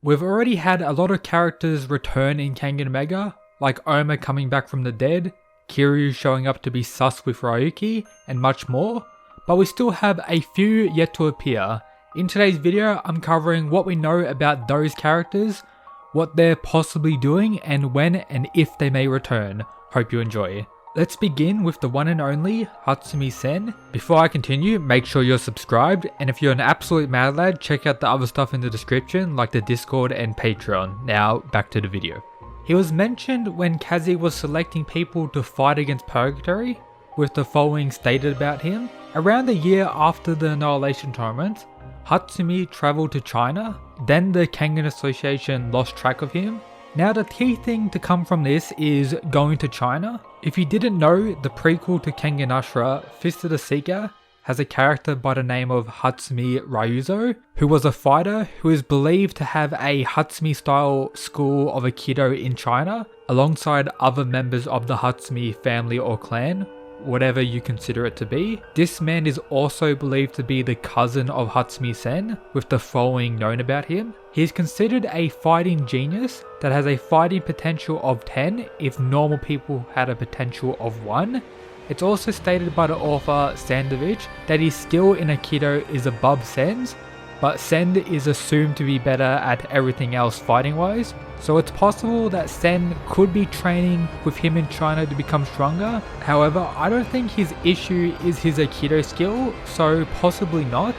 We've already had a lot of characters return in Kengan Mega, like Oma coming back from the dead, Kiryu showing up to be sus with Ryuki, and much more, but we still have a few yet to appear. In today's video, I'm covering what we know about those characters, what they're possibly doing, and when and if they may return. Hope you enjoy. Let's begin with the one and only Hatsumi Sen. Before I continue, make sure you're subscribed, and if you're an absolute mad lad, check out the other stuff in the description like the Discord and Patreon. Now, back to the video. He was mentioned when Kazi was selecting people to fight against Purgatory, with the following stated about him. Around a year after the Annihilation Tournament, Hatsumi travelled to China, then the Kengan Association lost track of him. Now the key thing to come from this is going to China. If you didn't know, the prequel to Kengan Ashura, Fist of the Seeker, has a character by the name of Hatsumi Ryuzo, who was a fighter who is believed to have a Hatsumi style school of Aikido in China, alongside other members of the Hatsumi family or clan, whatever you consider it to be. This man is also believed to be the cousin of Hatsumi Sen, with the following known about him. He is considered a fighting genius that has a fighting potential of 10 if normal people had a potential of 1. It's also stated by the author Sandovich that his skill in Aikido is above Sen's, but Sen is assumed to be better at everything else fighting wise, so it's possible that Sen could be training with him in China to become stronger. However, I don't think his issue is his Aikido skill, so possibly not.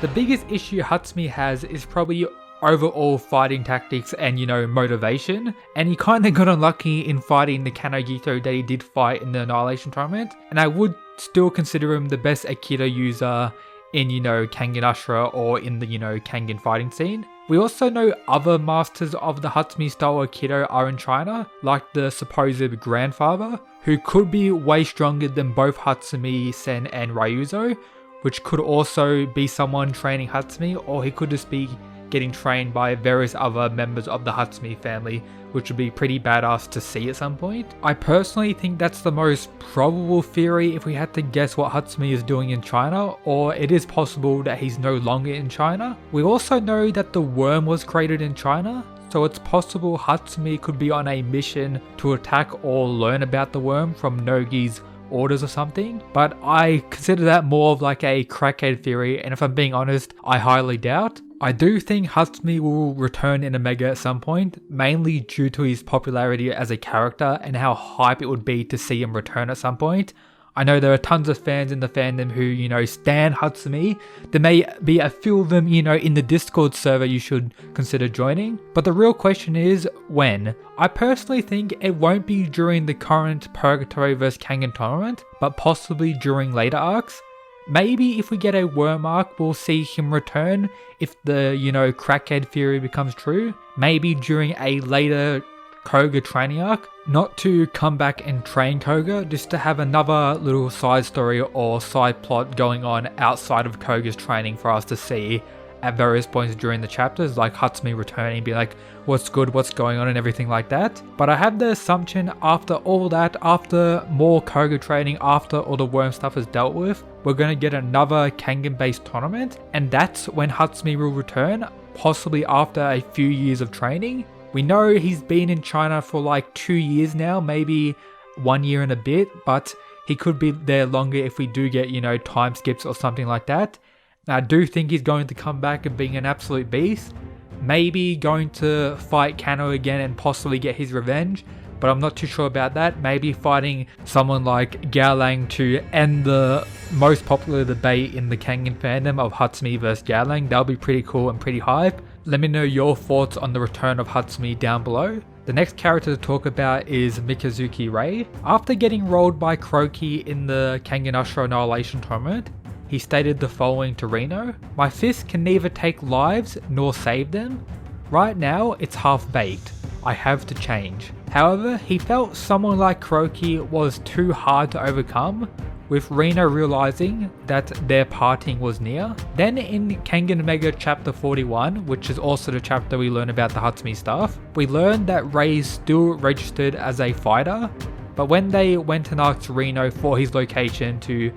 The biggest issue Hatsumi has is probably overall fighting tactics and, motivation, and he kinda got unlucky in fighting the Kanagito that he did fight in the Annihilation Tournament, and I would still consider him the best Aikido user in, Kengan Ashura or in the, Kengan fighting scene. We also know other masters of the Hatsumi style Aikido are in China, like the supposed grandfather, who could be way stronger than both Hatsumi Sen and Ryuzo, which could also be someone training Hatsumi, or he could just be getting trained by various other members of the Hatsumi family, which would be pretty badass to see at some point. I personally think that's the most probable theory if we had to guess what Hatsumi is doing in China, or it is possible that he's no longer in China. We also know that the worm was created in China, so it's possible Hatsumi could be on a mission to attack or learn about the worm from Nogi's orders or something, but I consider that more of like a crackhead theory, and if I'm being honest, I highly doubt. I do think Hatsumi will return in a Mega at some point, mainly due to his popularity as a character and how hype it would be to see him return at some point. I know there are tons of fans in the fandom who, stan Hatsumi. There may be a few of them, in the Discord server you should consider joining. But the real question is, when? I personally think it won't be during the current Purgatory vs Kengan tournament, but possibly during later arcs. Maybe if we get a worm arc, we'll see him return if the, crackhead theory becomes true. Maybe during a later Koga training arc, not to come back and train Koga, just to have another little side story or side plot going on outside of Koga's training for us to see at various points during the chapters, like Hatsumi returning, be like, what's good, what's going on, and everything like that. But I have the assumption after all that, after more Koga training, after all the worm stuff is dealt with, we're going to get another Kengan based tournament, and that's when Hatsumi will return, possibly after a few years of training. We know he's been in China for like 2 years now, maybe 1 year and a bit, but he could be there longer if we do get, time skips or something like that. I do think he's going to come back and being an absolute beast. Maybe going to fight Kano again and possibly get his revenge, but I'm not too sure about that. Maybe fighting someone like Gao Lang to end the most popular debate in the Kengan fandom of Hatsumi vs Gao Lang. That'll be pretty cool and pretty hype. Let me know your thoughts on the return of Hatsumi down below. The next character to talk about is Mikazuki Ray. After getting rolled by Croaky in the Kengan Ashura Annihilation Tournament, he stated the following to Reno: "My fist can neither take lives nor save them. Right now, it's half-baked. I have to change." However, he felt someone like Croaky was too hard to overcome, with Reno realizing that their parting was near. Then in Kengan Mega Chapter 41, which is also the chapter we learn about the Hatsumi stuff, we learned that Ray is still registered as a fighter, but when they went and asked Reno for his location to,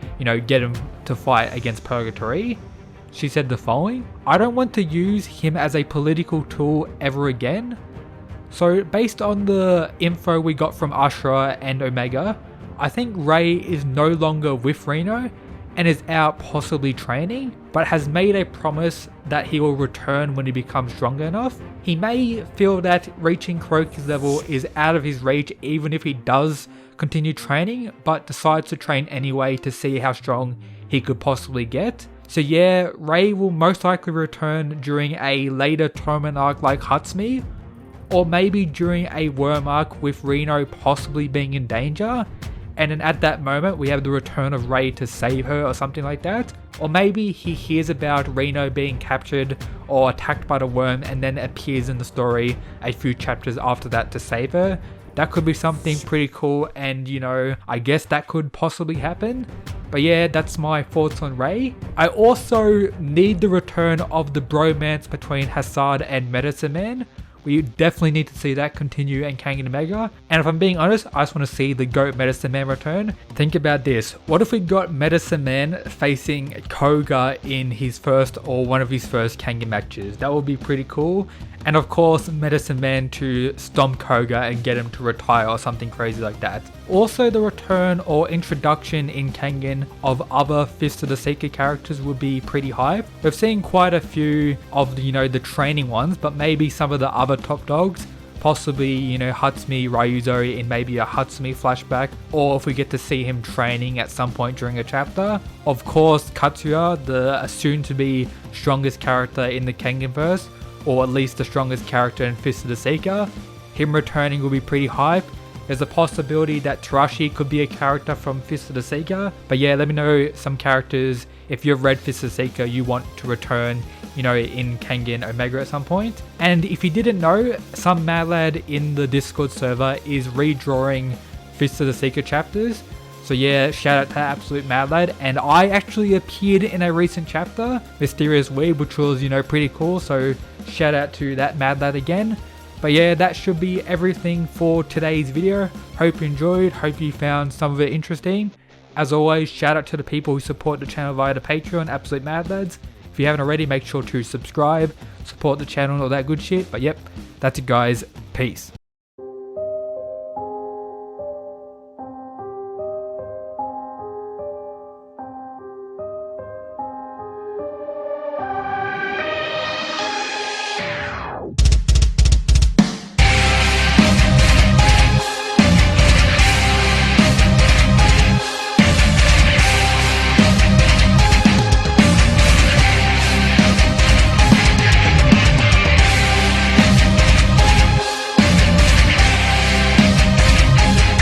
get him to fight against Purgatory, she said the following: "I don't want to use him as a political tool ever again." So based on the info we got from Ashura and Omega, I think Ray is no longer with Reno and is out possibly training, but has made a promise that he will return when he becomes strong enough. He may feel that reaching Kuroki's level is out of his reach even if he does continue training, but decides to train anyway to see how strong he could possibly get. So yeah, Ray will most likely return during a later tournament arc like Hatsumi, or maybe during a worm arc with Reno possibly being in danger, and then at that moment we have the return of Ray to save her or something like that. Or maybe he hears about Reno being captured or attacked by the worm and then appears in the story a few chapters after that to save her. That could be something pretty cool, and you know, I guess that could possibly happen. But yeah, that's my thoughts on Ray. I also need the return of the bromance between Hassad and Medicine Man. We definitely need to see that continue in Kengan Omega. And if I'm being honest, I just want to see the GOAT Medicine Man return. Think about this. What if we got Medicine Man facing Koga in his first or one of his first Kengan matches? That would be pretty cool. And of course, Medicine Man to stomp Koga and get him to retire or something crazy like that. Also, the return or introduction in Kengan of other Fist of the Seeker characters would be pretty hype. We've seen quite a few of the, the training ones, but maybe some of the other top dogs, possibly, Hatsumi Ryuzori in maybe a Hatsumi flashback, or if we get to see him training at some point during a chapter. Of course, Katsuya, the soon to be strongest character in the Kenganverse, or at least the strongest character in Fist of the Seeker. Him returning will be pretty hype. There's a possibility that Tarashi could be a character from Fist of the Seeker. But yeah, let me know some characters, if you've read Fist of the Seeker, you want to return, in Kengan Omega at some point. And if you didn't know, some mad lad in the Discord server is redrawing Fist of the Seeker chapters. So yeah, shout out to Absolute Mad Lad. And I actually appeared in a recent chapter, Mysterious Weeb, which was, pretty cool. So shout out to that Mad Lad again. But yeah, that should be everything for today's video. Hope you enjoyed, hope you found some of it interesting. As always, shout out to the people who support the channel via the Patreon, Absolute Mad Lads. If you haven't already, make sure to subscribe, support the channel and all that good shit. But yep, that's it guys, peace.